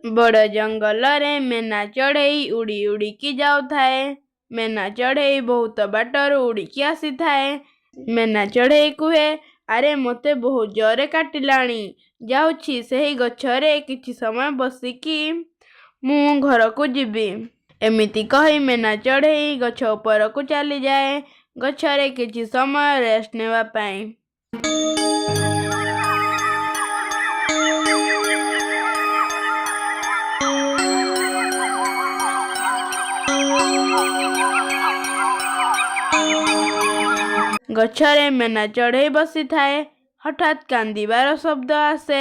बड़ जंगल रे मेना चढ़ई उड़ी उड़ीकी जाउथाए। मेना चढ़ई बहुत बाटर उड़ीकी आसी थाए। मेना चढ़ई कुहे, अरे मते बहुत जोरे काटिलाणी, जाउछि सेही गछरे किछि समय बसिकी मु घरकू जीवी। एमिति कही मेना चढ़ई गछ उपरकू चली जाए गछरे किछि समय रेस्ट नेवा पाई। गछरे मेना चढ़ई बसी थाए। हठात कांदिबार शब्द आसे।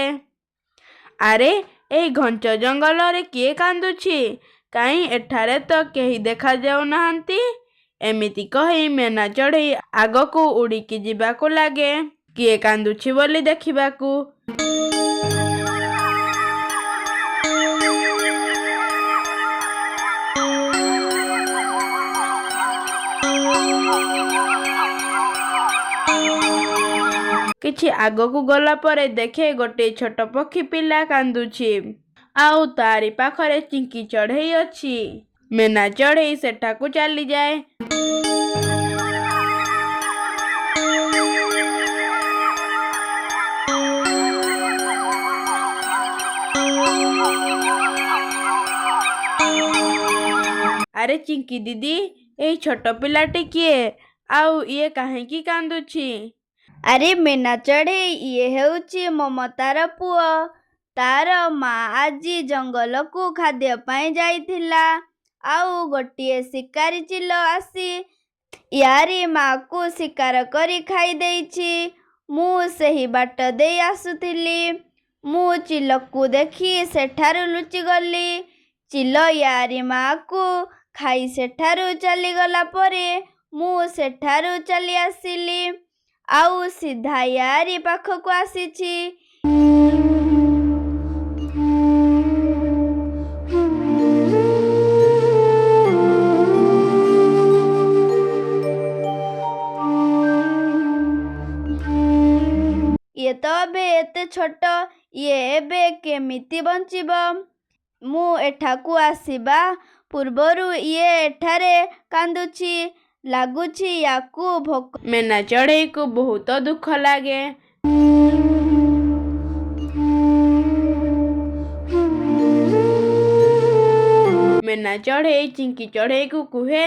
अरे एई घंच जंगल रे किए कांदुछि? काई एठारे तो केही देखा जाऊ नाहंती। एमिति कही मेना चढ़ई आगकू उड़ीकी जिबाकू लागे किए कांदुछि बोली देखिबाकू। किछि आगकू गला परे देखे गोटे छोट पक्षी पिला कांदुछि आउ तारी पाखरे चिंकी चढ़ई अछि। मेना चढ़ई सेठाकू चली जाए। अरे चिंकी दीदी, एई छोट पिलाटी किए आउ इए काहेकी कांदुछि? अरे मेना चढ़ई ये हेउछि ममतार पुओ। तार माँ आजी जंगल को खाद्य पाई जाइथिला आउ गोटिए शिकारी चिलो आसी यारी माँ को शिकार करी खाई देइछि। मु सेही बाट देई आसुथिली। मु चिलकू देखी सेठारु लुचि गली। चिलो यारी माँ को खाई सेठारु चली गला परे मु सेठारु चली आसिली आउ सीधा यारी पाखकू आसीछि। ये तो एबे एते छोट, ये एबे केमिति बंचिब? मु एठाकू आसीबा पूर्वरु ये एठारे कांदुछि। लागुछि याकू भोक। मेना चढ़ई को बहुत दुख लागे। मेना चढ़ई चिंकी चढ़ई को कुहे,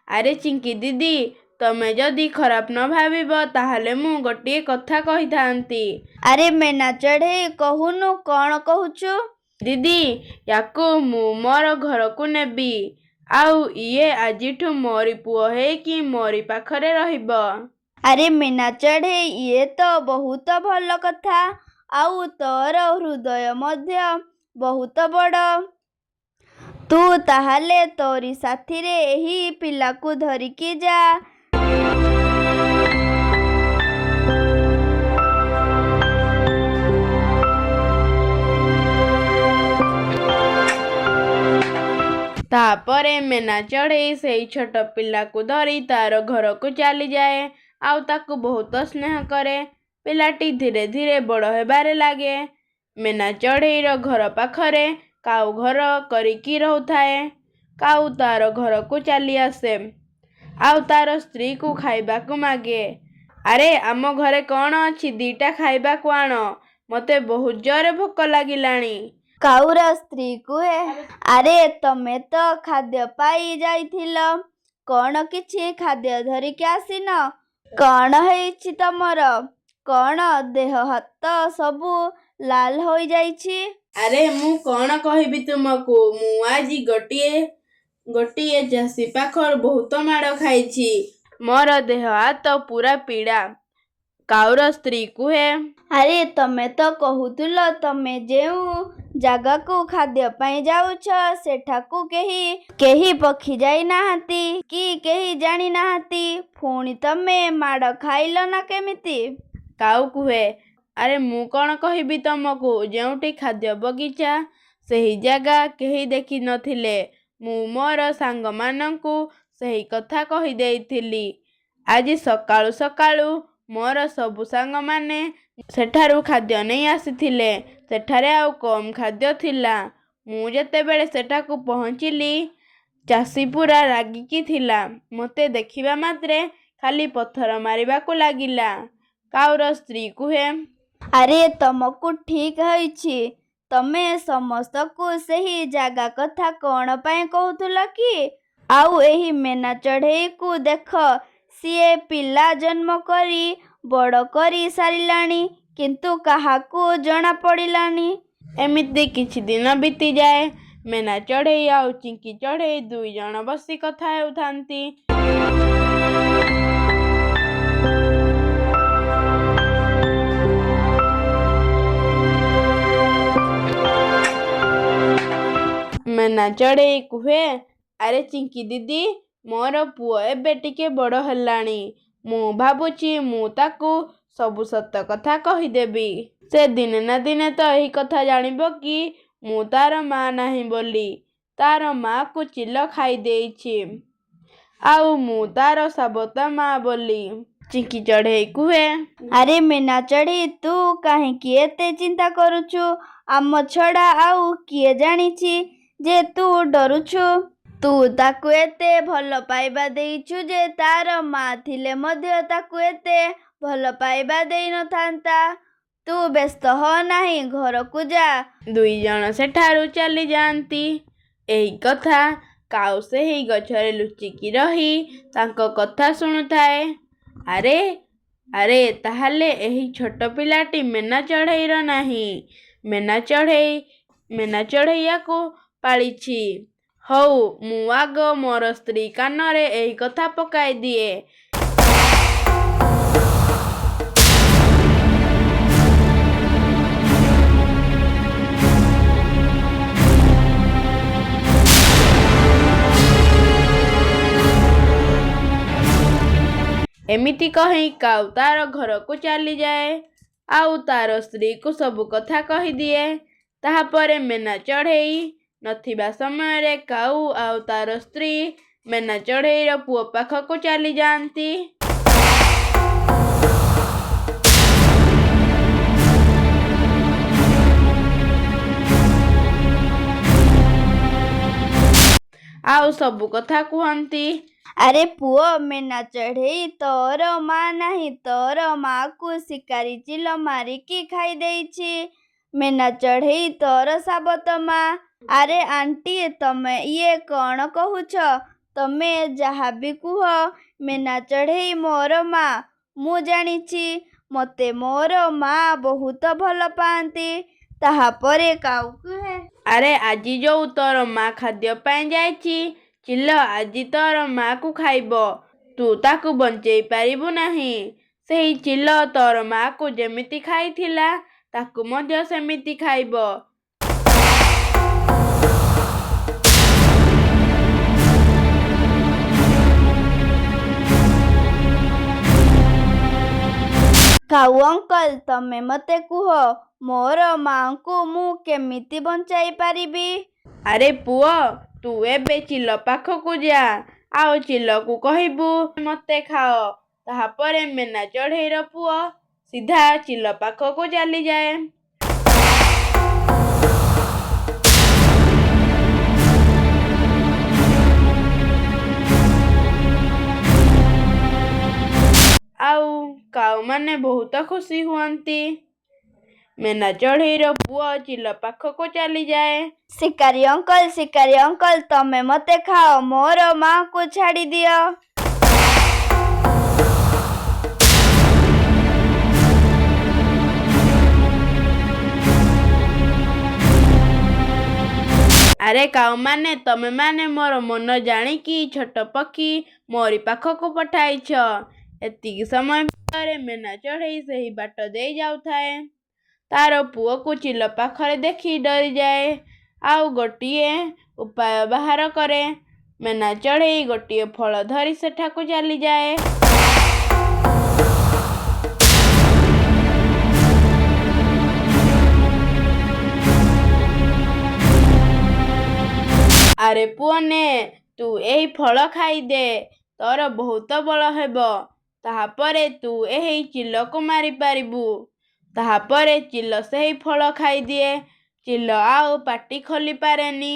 अरे चिंकी दीदी, तमे जदि खराब न भाविब ताहाले मु गोटिए कथा कही थांती। अरे मेना चढ़ई कहूनु, कौन कहूचु? दीदी, याकू मु मोर घरकू नेबी आउ इए आजिठू मोरी पुओ हेकी मोरी पाखरे रहिब। अरे मेना चढ़ई ये तो बहुत भल कथा आउ तोर हृदय मध्य बहुत बड़। तू ताहाले तोरी साथी रे एही पिलाकू धरिकी जा। तापरे मेना चढ़ई सेई छोट पिला को धरी तार घर को चली जाए आउ ताकू बहुत स्नेह करे। पिलाटी धीरे धीरे बड़ हेबारे लागे। मेना चढ़ईर घर पाखरे काऊ घर करिकी रहुथाए। काऊ तार घर को चली आसे आउ तार स्त्री को खाइबाकू मागे। अरे आम घरे कौन अछि, दीटा खाइबाकू आण, मते बहुत जोरे भोक लागिलाणी। काऊर स्त्री कुहे, अरे तमे तो खाद्य पाई जाइथिल, कौन किछि खाद्य धरिकी आसीन? कौन हेइछि तमर? कौन देह हाथ सबु लाल होई जाइछि? अरे मु कौन कहबी तुमको, मु आजी गोटिए चासी पाखर बहुत माड़ खाइछि। मोर देह हाथ पूरा पीड़ा। काऊर स्त्री कुहे, अरे तमे तो कहूथुल तमे जेउ जागा को खाद्य पाई जाउछ सेठाकू केही पक्षी जाई नाहांती कि केही जानी नाहांती, पुणी तमे माड़ खाइल ना केमिति? काऊ कुहे, अरे मु कौन कहबी तमको, जेउठी खाद्य बगीचा सेही जागा केही देखी नथिले। मु मोर सांग मानंकू सेही कथा कही देइथिली। आजी सकाळु सकाळु मोर सबु सांग माने सेठारु खाद्य नहीं आसीथिले। सेठारे आउ कम खाद्य थिला। ମୁଁ ଯେତେବେଳେ ସେଠାକୁ ପହଞ୍ଚିଲି, ଚାଷୀ ପୁରା ରାଗିକି ଥିଲା। ମୋତେ ଦେଖିବା ମାତ୍ରେ ଖାଲି ପଥର ମାରିବାକୁ ଲାଗିଲା। କାଉର ସ୍ତ୍ରୀ କୁହେ, ଆରେ ତମକୁ ଠିକ୍ ହେଇଛି। ତମେ ସମସ୍ତଙ୍କୁ ସେହି ଜାଗା କଥା କ'ଣ ପାଇଁ କହୁଥିଲ କି? ଆଉ ଏହି ମେନା ଚଢ଼େଇକୁ ଦେଖ, ସିଏ ପିଲା ଜନ୍ମ କରି ବଡ଼ କରି ସାରିଲାଣି, କିନ୍ତୁ କାହାକୁ ଜଣା ପଡ଼ିଲାନି। ଏମିତି କିଛି ଦିନ ବିତିଯାଏ। ମେନା ଚଢ଼େଇ ଆଉ ଚିଙ୍କି ଚଢ଼େଇ ଦୁଇ ଜଣ ବସି କଥା ହେଉଥାନ୍ତି। ମେନା ଚଢ଼େଇ କୁହେ, ଆରେ ଚିଙ୍କି ଦିଦି, ମୋର ପୁଅ ଏବେ ଟିକେ ବଡ଼ ହେଲାଣି। ମୁଁ ଭାବୁଛି ମୁଁ ତାକୁ ସବୁ ସତ କଥା କହିଦେବି। ସେ ଦିନେ ନା ଦିନେ ତ ଏହି କଥା ଜାଣିବ କି ମୁଁ ତାର ମା ନାହିଁ ବୋଲି। ତାର ମାକୁ ଚିଲ ଖାଇ ଦେଇଛି, ଆଉ ମୁଁ ତାର ସାବତ ମା ବୋଲି। ଚିଙ୍କି ଚଢ଼େଇ କୁହେ, ଆରେ ମେନା ଚଢ଼େଇ, ତୁ କାହିଁକି ଏତେ ଚିନ୍ତା କରୁଛୁ? ଆମ ଛଡ଼ା ଆଉ କିଏ ଜାଣିଛି ଯେ ତୁ ଡରୁଛୁ? ତୁ ତାକୁ ଏତେ ଭଲ ପାଇବା ଦେଇଛୁ ଯେ ତାର ମା ଥିଲେ ମଧ୍ୟ ତାକୁ ଏତେ ଭଲ ପାଇବା ଦେଇନଥାନ୍ତା। ତୁ ବ୍ୟସ୍ତ ହ ନାହିଁ, ଘରକୁ ଯା। ଦୁଇ ଜଣ ସେଠାରୁ ଚାଲିଯାଆନ୍ତି। ଏହି କଥା କାଉ ସେହି ଗଛରେ ଲୁଚିକି ରହି ତାଙ୍କ କଥା ଶୁଣୁଥାଏ। ଆରେ ଆରେ ତାହେଲେ ଏହି ଛୋଟ ପିଲାଟି ମେନା ଚଢ଼େଇର ନାହିଁ। ମେନା ଚଢ଼େଇ ୟାକୁ ପାଳିଛି। ହଉ, ମୁଁ ଆଗ ମୋର ସ୍ତ୍ରୀ କାନରେ ଏହି କଥା ପକାଇ ଦିଏ। ଏମିତି କହି କାଉ ତାର ଘରକୁ ଚାଲିଯାଏ, ଆଉ ତାର ସ୍ତ୍ରୀକୁ ସବୁ କଥା କହିଦିଏ। ତାହାପରେ ମେନା ଚଢ଼େଇ ନଥିବା ସମୟରେ କାଉ ଆଉ ତାର ସ୍ତ୍ରୀ ମେନା ଚଢ଼େଇର ପୁଅ ପାଖକୁ ଚାଲିଯାଆନ୍ତି। ଆଉ ସବୁ କଥା କୁହନ୍ତି। ଆରେ ପୁଅ ମେନା ଚଢ଼େଇ, ତୋର ମା ନାହିଁ। ତୋର ମାକୁ ଶିକାରୀ ଚିଲ ମାରିକି ଖାଇ ଦେଇଛି। ମେନା ଚଢ଼େଇ ତୋର ସାବତ ମା। ଆରେ ଆଣ୍ଟି, ତମେ ଇଏ କ'ଣ କହୁଛ? ତମେ ଯାହା ବି କୁହ, ମେନା ଚଢ଼େଇ ମୋର ମା। ମୁଁ ଜାଣିଛି, ମୋତେ ମୋର ମା ବହୁତ ଭଲ ପାଆନ୍ତି। ତାହାପରେ କାଉ କୁହେ, ଆରେ ଆଜି ଯୋଉ ତୋର ମା ଖାଦ୍ୟ ପାଇଁ ଯାଇଛି, ଚିଲ ଆଜି ତୋର ମାକୁ ଖାଇବ। ତୁ ତାକୁ ବଞ୍ଚେଇ ପାରିବୁ ନାହିଁ। ସେହି ଚିଲ ତୋର ମାକୁ ଯେମିତି ଖାଇଥିଲା, ତାକୁ ମଧ୍ୟ ସେମିତି ଖାଇବ। କାଉ ଅଙ୍କଲ, ତମେ ମୋତେ କୁହ, ମୋର ମାଙ୍କୁ ମୁଁ କେମିତି ବଞ୍ଚାଇ ପାରିବି? ଆରେ ପୁଅ, ତୁ ଏବେ ଚିଲ ପାଖକୁ ଯା, ଆଉ ଚିଲକୁ କହିବୁ ମୋତେ ଖାଅ। ତାହାପରେ ମେନା ଚଢ଼େଇର ପୁଅ ସିଧା ଚିଲ ପାଖକୁ ଚାଲିଯାଏ। ଆଉ କାଉମାନେ ବହୁତ ଖୁସି ହୁଅନ୍ତି। ମେନା ଚଢ଼େଇର ପୁଅ ଚିଲ ପାଖକୁ ଚାଲିଯାଏ। ଶିକାରୀ ଅଙ୍କଲ, ତମେ ମୋତେ ଖାଅ, ମୋର ମାଙ୍କୁ ଛାଡ଼ି ଦିଅ। ଆରେ କାଉମାନେ, ତମେମାନେ ମୋର ମନ ଜାଣିକି ଛୋଟ ପକ୍ଷୀ ମୋରି ପାଖକୁ ପଠାଇଛ। ଏତିକି ସମୟ ଭିତରେ ମେନା ଚଢ଼େଇ ସେହି ବାଟ ଦେଇ ଯାଉଥାଏ। ତାର ପୁଅକୁ ଚିଲ ପାଖରେ ଦେଖି ଡରିଯାଏ, ଆଉ ଗୋଟିଏ ଉପାୟ ବାହାର କରେ। ମେନା ଚଢ଼େଇ ଗୋଟିଏ ଫଳ ଧରି ସେଠାକୁ ଚାଲିଯାଏ। ଆରେ ପୁଅ ନେ, ତୁ ଏହି ଫଳ ଖାଇଦେ, ତୋର ବହୁତ ବଳ ହେବ। ତାହାପରେ ତୁ ଏହି ଚିଲକୁ ମାରିପାରିବୁ। ତାହାପରେ ଚିଲ ସେହି ଫଳ ଖାଇଦିଏ। ଚିଲ ଆଉ ପାଟି ଖୋଲି ପାରେନି,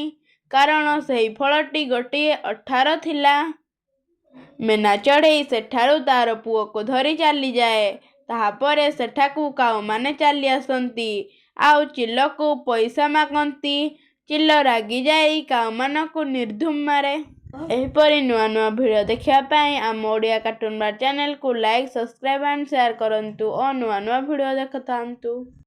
କାରଣ ସେହି ଫଳଟି ଗୋଟିଏ ଅଠାର ଥିଲା। ମେନା ଚଢ଼େଇ ସେଠାରୁ ତାର ପୁଅକୁ ଧରି ଚାଲିଯାଏ। ତାହାପରେ ସେଠାକୁ କାଉମାନେ ଚାଲି ଆସନ୍ତି ଆଉ ଚିଲକୁ ପଇସା ମାଗନ୍ତି। ଚିଲ ରାଗିଯାଇ କାଉମାନଙ୍କୁ ନିର୍ଧୁମ ମାରେ। ଏହିପରି ନୂଆ ନୂଆ ଭିଡ଼ିଓ ଦେଖିବା ପାଇଁ ଆମ ଓଡ଼ିଆ କାର୍ଟୁନ ବାର ଚ୍ୟାନେଲକୁ ଲାଇକ୍, ସବସ୍କ୍ରାଇବ୍ ଆଣ୍ଡ ସେୟାର କରନ୍ତୁ ଓ ନୂଆ ନୂଆ ଭିଡ଼ିଓ ଦେଖୁଥାନ୍ତୁ।